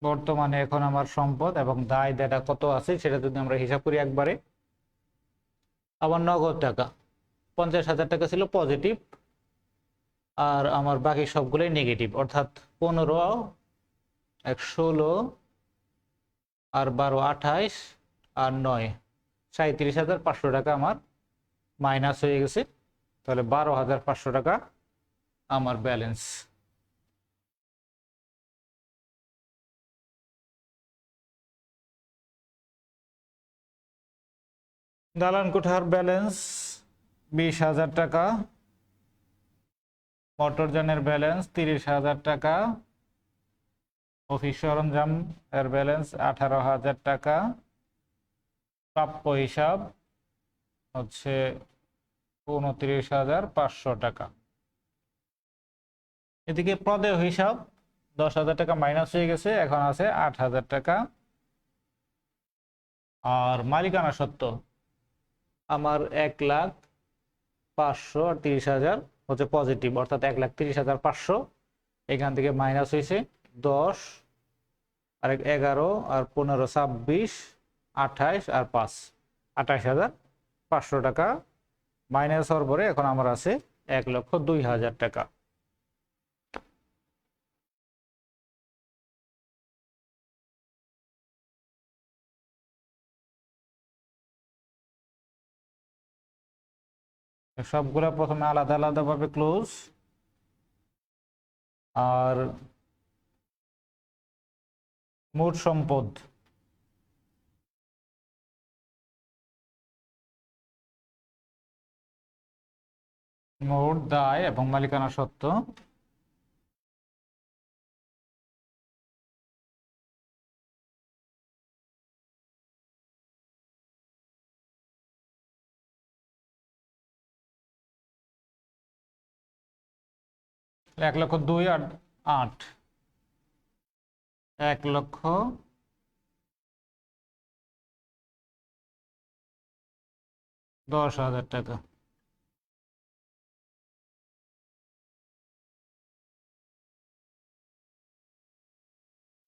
বর্তমানে এখন আমার সম্পদ এবং দায় দেনা কত আছে সেটা যদি আমরা হিসাব করি একবারে, আমার নগদ টাকা 50,000 টাকা ছিল পজিটিভ, আর আমার বাকি সবগুলোই নেগেটিভ, অর্থাৎ 15, 16 আর 12, 28 আর 9, 37,500 টাকা আমার মাইনাস হয়ে গেছে। তাহলে 12,500 টাকা আমার ব্যালেন্স। দালান কোঠার ব্যালেন্স 20,000 টাকা, মোটরযানের ব্যালেন্স 30,000 টাকা, অফিস সরঞ্জাম এর ব্যালেন্স 18,000 টাকা, প্রাপ্য হিসাব হচ্ছে 29,500 টাকা। এদিকে প্রদেয় হিসাব 10,000 টাকা মাইনাস হয়ে গেছে, এখন আছে 8,000 টাকা। আর মালিকানা সত্ত্ব আমার 1,05,30,000 হচ্ছে পজিটিভ, অর্থাৎ 1,30,500। এখান থেকে মাইনাস হয়েছে 10 আর 11 আর 15, 26, 28 আর 5, 28,500 টাকা মাইনাস হওয়ার পরে এখন আমার আছে 1,02,000 টাকা। সবগুলা প্রথমে আলাদা আলাদা ভাবে ক্লোজ। আর মোট সম্পদ মোট দায় এবং মালিকানা সত্ত্ব এক লক্ষ 2 আর 8, 1,10,000 টাকা।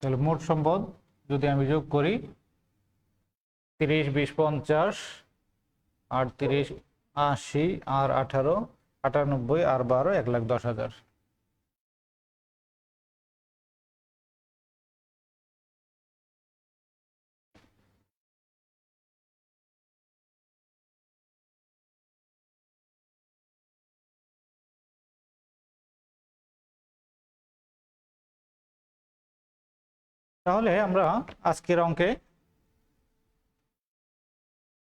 তাহলে মোট সম্পদ যদি আমি যোগ করি 30, 20, 50, 38, 80 আর 18, 98 আর 12, 1,10,000। তাহলে আমরা আজকের অঙ্কে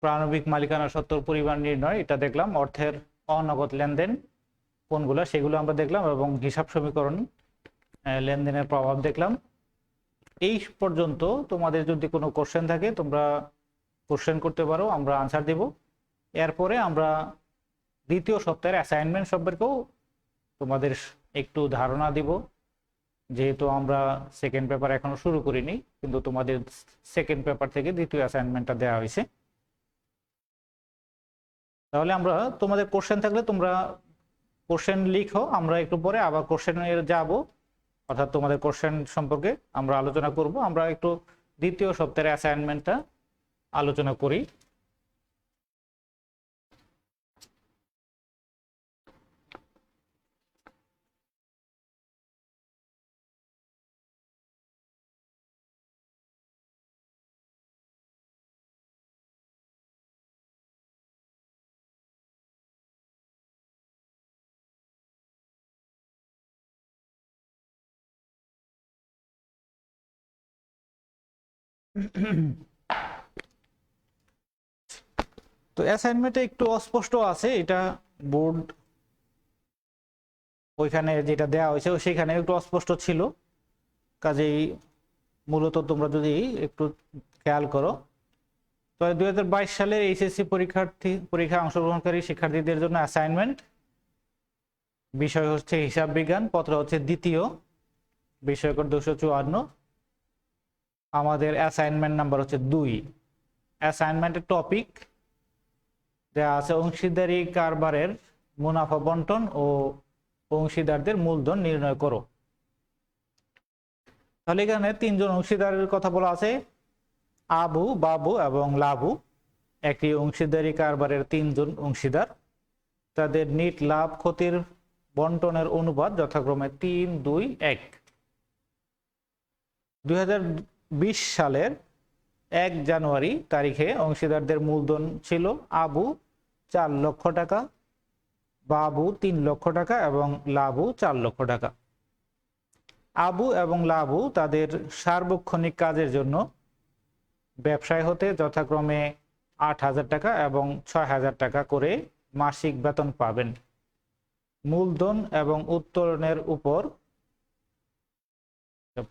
প্রারম্ভিক মালিকানা সত্ত্বর পরিমাণ নির্ণয় এটা দেখলাম, অর্থের অনগদ লেনদেন কোনগুলো সেগুলো আমরা দেখলাম, এবং হিসাব সমীকরণ লেনদেনের প্রভাব দেখলাম। এই পর্যন্ত তোমাদের যদি কোনো কোশ্চেন থাকে তোমরা কোশ্চেন করতে পারো, আমরা আনসার দেব। এরপরে আমরা দ্বিতীয় সপ্তাহের অ্যাসাইনমেন্ট সম্পর্কেও তোমাদের একটু ধারণা দিব, যেহেতু আমরা সেকেন্ড পেপার এখনো শুরু করিনি, কিন্তু তোমাদের সেকেন্ড পেপার থেকে দ্বিতীয় অ্যাসাইনমেন্টটা দেওয়া হয়েছে। তাহলে আমরা তোমাদের কোশ্চেন থাকলে তোমরা কোশ্চেন লিখো, আমরা একটু পরে আবার কোশ্চেনের যাব, অর্থাৎ তোমাদের কোশ্চেন সম্পর্কে আমরা আলোচনা করব। আমরা একটু দ্বিতীয় সপ্তাহের অ্যাসাইনমেন্টটা আলোচনা করি। তো অ্যাসাইনমেন্টে একটু অস্পষ্ট আছে, এটা বোর্ড ওইখানে যেটা দেওয়া হয়েছে সেখানে একটু অস্পষ্ট ছিল, কাজেই মূলত তোমরা যদি একটু খেয়াল করো। তো 2022 সালের এইচএসসি পরীক্ষা অংশগ্রহণকারী শিক্ষার্থীদের জন্য অ্যাসাইনমেন্ট বিষয় হচ্ছে হিসাব বিজ্ঞান, পত্র হচ্ছে দ্বিতীয়, বিষয় কোড 254। আমাদের অ্যাসাইনমেন্ট নাম্বার হচ্ছে 2। অ্যাসাইনমেন্টের টপিক দেওয়া আছে অংশীদারি কারবারের মুনাফা বন্টন ও অংশীদারদের মূলধন নির্ণয় করো। তাহলে এখানে 3 জন অংশীদারের কথা বলা আছে, আবু, বাবু এবং লাবু। একটি অংশীদারি কারবারের 3 জন অংশীদার, তাদের নিট লাভ ক্ষতির বন্টনের অনুপাত যথাক্রমে 3-2-1। 2020 সালের 1 জানুয়ারি তারিখে অংশীদারদের মূলধন ছিল আবু 4 লক্ষ টাকা, বাবু 3 লক্ষ টাকা এবং লাবু 4 লক্ষ টাকা। আবু এবং লাবু তাদের সার্বক্ষণিক কাজের জন্য ব্যবসায় হতে যথাক্রমে 8,000 টাকা এবং 6,000 টাকা করে মাসিক বেতন পাবেন। মূলধন এবং উত্তোলনের উপর,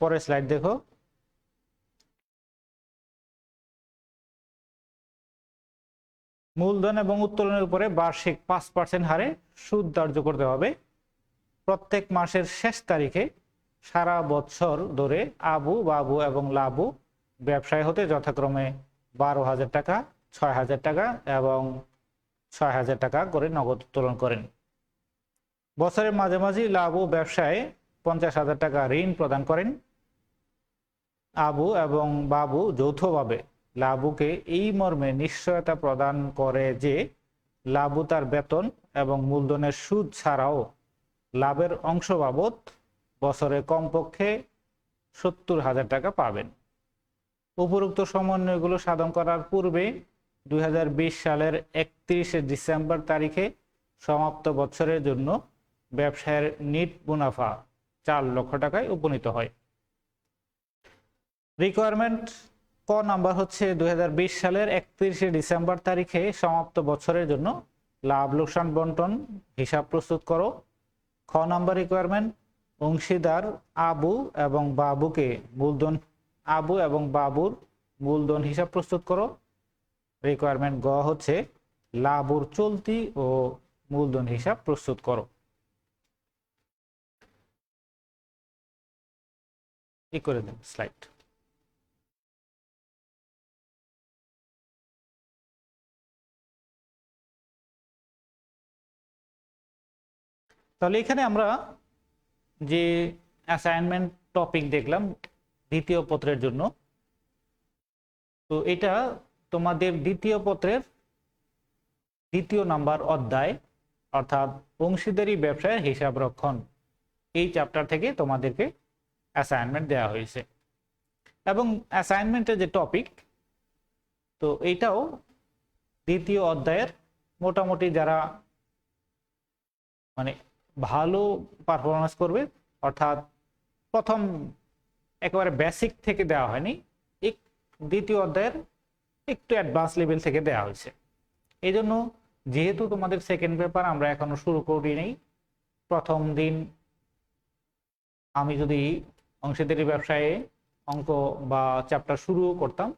পরের স্লাইড দেখো। মূলধন এবং উত্তোলনের উপরে বার্ষিক 5% হারে সুদ ধার্য করতে হবে। প্রত্যেক মাসের শেষ তারিখে সারা বছর ধরে আবু, বাবু এবং লাবু ব্যবসায় হতে যথাক্রমে 12,000 টাকা, 6,000 টাকা এবং 6,000 টাকা করে নগদ উত্তোলন করেন। বছরের মাঝামাঝি লাবু ব্যবসায় 50,000 টাকা ঋণ প্রদান করেন। আবু এবং বাবু যৌথভাবে লাবুকে এই মর্মে নিশ্চয়তা প্রদান করে যে লাবু তার বেতন এবং মূলধনের সুদ ছাড়াও লাভের অংশ বাবদ বছরে কমপক্ষে 70,000 টাকা পাবেন। উপরোক্ত সমন্বয়গুলো সাধন করার পূর্বে 2020 সালের 31 ডিসেম্বর তারিখে সমাপ্ত বছরের জন্য ব্যবসায়ের নিট মুনাফা 4 লক্ষ টাকায় উপনীত হয়। রিকোয়ারমেন্ট ক নাম্বার হচ্ছে 2020 সালের 31 ডিসেম্বর তারিখে সমাপ্ত বছরের জন্য লাভ লোকসান বন্টন হিসাব প্রস্তুত করো। খ নাম্বার রিকোয়ারমেন্ট, অংশীদার আবু এবং বাবুকে আবু এবং বাবুর মূলধন হিসাব প্রস্তুত করো। রিকোয়ারমেন্ট গ হচ্ছে লাবুর চলতি ও মূলধন হিসাব প্রস্তুত করো। করে দেন স্লাইড। তাহলে এখানে আমরা যে অ্যাসাইনমেন্ট টপিক দেখলাম দ্বিতীয় পত্রের জন্য, তো এটা তোমাদের দ্বিতীয় পত্রের 2 নাম্বার অধ্যায় অর্থাৎ অংশীদারি ব্যবসায়ের হিসাব রক্ষণ, এই চ্যাপ্টার থেকে তোমাদেরকে অ্যাসাইনমেন্ট দেওয়া হয়েছে। এবং অ্যাসাইনমেন্টের যে টপিক, তো এইটাও দ্বিতীয় অধ্যায়ের মোটামুটি যারা মানে ভালো পারফরমেন্স করবে, অর্থাৎ প্রথম একেবারে বেসিক থেকে দেওয়া হয়নি, দ্বিতীয় অধ্যায়ের একটু অ্যাডভান্স লেভেল থেকে দেওয়া হয়েছে। এই জন্য যেহেতু তোমাদের সেকেন্ড পেপার আমরা এখনো শুরু করি নাই, প্রথম দিন আমি যদি অংশীদারি ব্যবসায়ে অঙ্ক বা চ্যাপ্টার শুরু করতাম,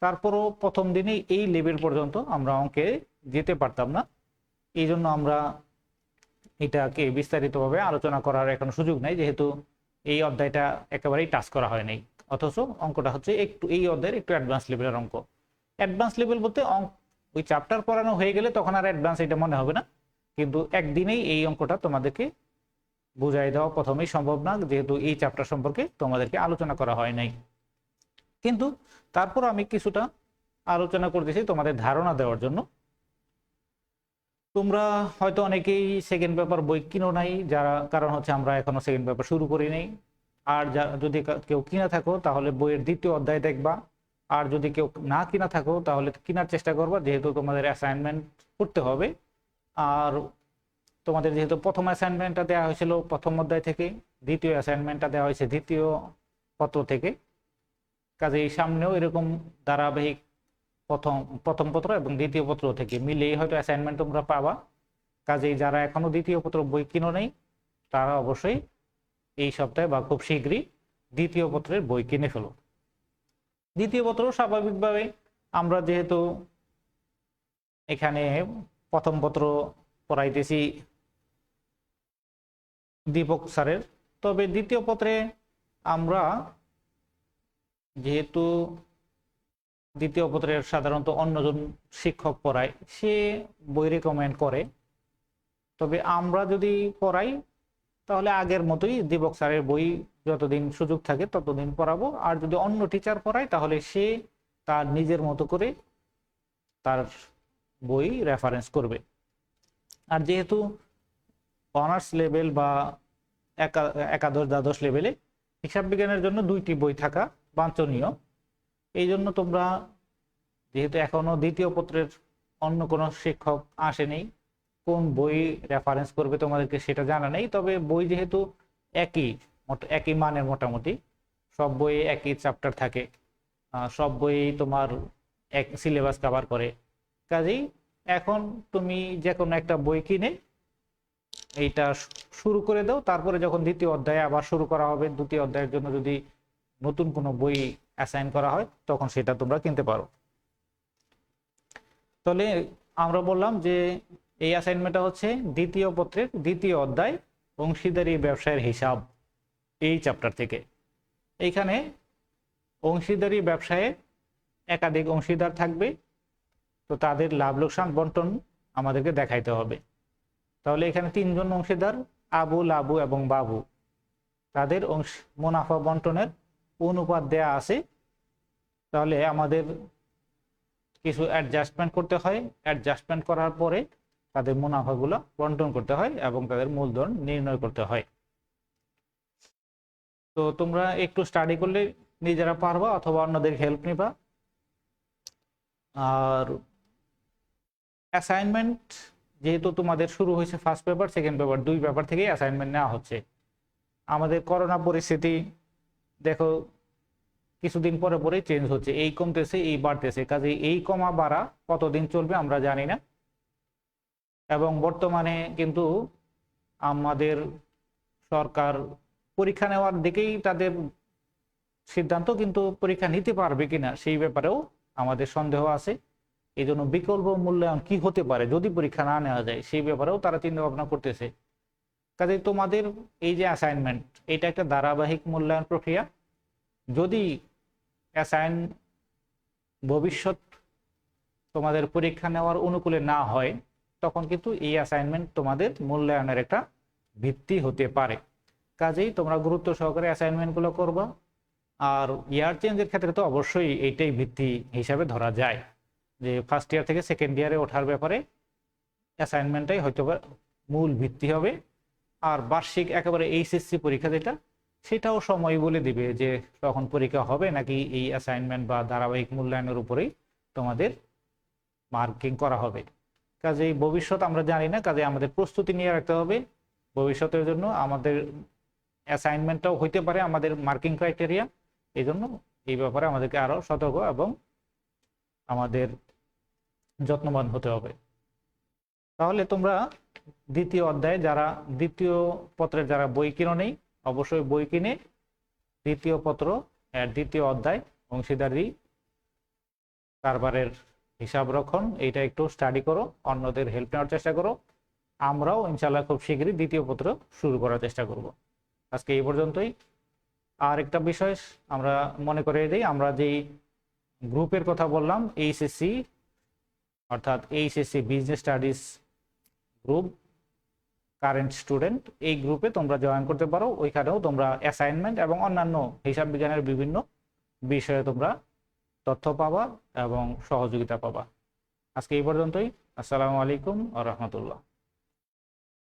তারপরও প্রথম দিনেই এই লেভেল পর্যন্ত আমরা অঙ্কে যেতে পারতাম না। এই জন্য আমরা এটাকে বিস্তারিতভাবে আলোচনা করার এখন সুযোগ নাই, যেহেতু এই অধ্যায়টা একেবারেই টাচ করা হয় নাই। অথচ অঙ্কটা হচ্ছে একটু এই অধ্যায়ের একটু অ্যাডভান্স লেভেলের অঙ্ক। অ্যাডভান্স লেভেল বলতে ওই চ্যাপ্টার পড়ানো হয়ে গেলে তখন আর অ্যাডভান্স এটা মনে হবে না, কিন্তু একদিনেই এই অঙ্কটা তোমাদেরকে বুঝাই দেওয়া প্রথমেই সম্ভব না, যেহেতু এই চ্যাপ্টার সম্পর্কে তোমাদেরকে আলোচনা করা হয় নাই। কিন্তু তারপর আমি কিছুটা আলোচনা করতেছি তোমাদের ধারণা দেওয়ার জন্য। তোমরা হয়তো অনেকেই সেকেন্ড পেপার বই কিনো নাই, যারা কারণ হচ্ছে আমরা এখনো সেকেন্ড পেপার শুরু করি নাই। আর যদি কেউ কিনা থাকো তাহলে বইয়ের দ্বিতীয় অধ্যায় দেখবা, আর যদি কেউ না কিনা থাকো তাহলে কেনার চেষ্টা করবা, যেহেতু তোমাদের অ্যাসাইনমেন্ট করতে হবে। আর তোমাদের যেহেতু প্রথম অ্যাসাইনমেন্টটা দেওয়া হয়েছিল প্রথম অধ্যায় থেকে, দ্বিতীয় অ্যাসাইনমেন্টটা দেওয়া হয়েছে দ্বিতীয় পত্র থেকে, কাজেই সামনেও এরকম ধারাবাহিক প্রথম পত্র এবং দ্বিতীয় পত্র থেকে মিলেই হয়তো অ্যাসাইনমেন্ট তোমরা পাবা। কাজেই যারা এখনো দ্বিতীয় পত্র বই কিনো নেই তারা অবশ্যই এই সপ্তাহে বা খুব শীঘ্রই দ্বিতীয় পত্রের বই কিনে ফেলো। দ্বিতীয় পত্র স্বাভাবিকভাবে আমরা যেহেতু এখানে প্রথম পত্র পড়াইতেছি দীপক স্যারের, তবে দ্বিতীয় পত্রে আমরা যেহেতু দ্বিতীয় পত্রের সাধারণত অন্যজন শিক্ষক পড়ায়, সে বই রেকমেন্ড করে, তবে আমরা যদি পড়াই তাহলে আগের মতোই দীপক স্যারের বই যতদিন সুযোগ থাকে ততদিন পড়াবো। আর যদি অন্য টিচার পড়ায় তাহলে সে তার নিজের মতো করে তার বই রেফারেন্স করবে। আর যেহেতু অনার্স লেভেল বা একাদশ দ্বাদশ লেভেলে হিসাব বিজ্ঞানের জন্য 2টি বই থাকা বাঞ্ছনীয়। এই জন্য তোমরা যেহেতু এখনো দ্বিতীয় পত্রের অন্য কোনো শিক্ষক আসেনি, কোন বই রেফারেন্স করবে তোমাদেরকে সেটা জানা নেই, তবে বই যেহেতু একই মানের, মোটামুটি সব বইয়ে একই চ্যাপ্টার থাকে, সব বই তোমার এক সিলেবাস কভার করে, কাজেই এখন তুমি যে কোনো একটা বই কিনে এইটা শুরু করে দাও। তারপরে যখন দ্বিতীয় অধ্যায় আবার শুরু করা হবে, দ্বিতীয় অধ্যায়ের জন্য যদি নতুন কোনো বই অ্যাসাইন করা হয় তখন সেটা তোমরা কিনতে পারো। তাহলে আমরা বললাম যে এই অ্যাসাইনমেন্টটা হচ্ছে দ্বিতীয় পত্রের দ্বিতীয় অধ্যায় অংশীদারি ব্যবসায়ের হিসাব, এই চ্যাপ্টার থেকে। এইখানে অংশীদারি ব্যবসায়ে একাধিক অংশীদার থাকবে, তো তাদের লাভ লোকসান বন্টন আমাদেরকে দেখাইতে হবে। তাহলে এখানে 3জন অংশীদার, আবু, লাবু এবং বাবু, তাদের মুনাফা বন্টনের অনুপাত দেয়া আছে। তাহলে আমাদের কিছু অ্যাডজাস্টমেন্ট করতে হয়, অ্যাডজাস্টমেন্ট করার পরে তাদের মুনাফাগুলো বন্টন করতে হয় এবং তাদের মূলধন নির্ণয় করতে হয়। তো তোমরা একটু স্টাডি করলে নিজেরা পারবা অথবা অন্যদের হেল্প নিবা। আর অ্যাসাইনমেন্ট যেহেতু তোমাদের শুরু হয়েছে first paper second paper, 2 paper থেকেই অ্যাসাইনমেন্ট নেওয়া হচ্ছে। আমাদের করোনা পরিস্থিতি দেখো কিছুদিন পরে পরেই চেঞ্জ হচ্ছে, এই কমতেছে এই বাড়তেছে, কাজে এই কমা বাড়া কতদিন চলবে আমরা জানি না। এবং বর্তমানে কিন্তু আমাদের সরকার পরীক্ষা নেওয়ার দিকেই তাদের সিদ্ধান্ত, কিন্তু পরীক্ষা নিতে পারবে কিনা সেই ব্যাপারেও আমাদের সন্দেহ আছে। এই জন্য বিকল্প মূল্যায়ন কি হতে পারে যদি পরীক্ষা না নেওয়া যায়, সেই ব্যাপারেও তারা চিন্তা ভাবনা করতেছে। কাজে তোমাদের এই যে অ্যাসাইনমেন্ট, এটা একটা ধারাবাহিক মূল্যায়ন প্রক্রিয়া। যদি ভবিষ্যৎ তোমাদের পরীক্ষা নেওয়ার অনুকূলে না হয় তখন কিন্তু এই অ্যাসাইনমেন্ট তোমাদের মূল্যায়নের একটা ভিত্তি হতে পারে। কাজেই তোমরা গুরুত্ব সহকারে অ্যাসাইনমেন্টগুলো করবা। আর ইয়ার চেঞ্জের ক্ষেত্রে তো অবশ্যই এইটাই ভিত্তি হিসাবে ধরা যায়, যে ফার্স্ট ইয়ার থেকে সেকেন্ড ইয়ারে ওঠার ব্যাপারে অ্যাসাইনমেন্টটাই হয়তো মূল ভিত্তি হবে। আর বার্ষিক একেবারে এইচএসসি পরীক্ষা যেটা, সেটাও সময় বলে দিবে যে তখন পরীক্ষা হবে নাকি এই অ্যাসাইনমেন্ট বা ধারাবাহিক মূল্যায়নের উপরেই তোমাদের মার্কিং করা হবে। কাজেই ভবিষ্যৎ আমরা জানি না, কাজে আমাদের প্রস্তুতি নিয়ে রাখতে হবে ভবিষ্যতের জন্য। আমাদের অ্যাসাইনমেন্টটাও হইতে পারে আমাদের মার্কিং ক্রাইটেরিয়া, এই জন্য এই ব্যাপারে আমাদেরকে আরো সতর্ক এবং আমাদের যত্নবান হতে হবে। তাহলে তোমরা দ্বিতীয় অধ্যায়ে যারা দ্বিতীয় পত্রের যারা বই কিনো নেই, অবশ্যই বই কিনে দ্বিতীয় পত্র এর দ্বিতীয় অধ্যায় অংশীদারি কারবারের হিসাব রক্ষণ, এইটা একটু স্টাডি করো, অন্যদের হেল্প নেওয়ার চেষ্টা করো। আমরাও ইনশাল্লাহ খুব শীঘ্রই দ্বিতীয় পত্র শুরু করার চেষ্টা করব। আজকে এই পর্যন্তই। আর একটা বিষয় আমরা মনে করে দিই, আমরা যেই গ্রুপের কথা বললাম এইচএসসি, অর্থাৎ HSC business studies group current student, এই গ্রুপে তোমরা জয়েন করতে পারো। ওইখানেও তোমরা অ্যাসাইনমেন্ট এবং অন্যান্য হিসাব বিজ্ঞানের বিভিন্ন বিষয়ে তোমরা তথ্য পাবা এবং সহযোগিতা পাবা। আজকে এই পর্যন্তই। আসসালামু আলাইকুম ওয়া রাহমাতুল্লাহ।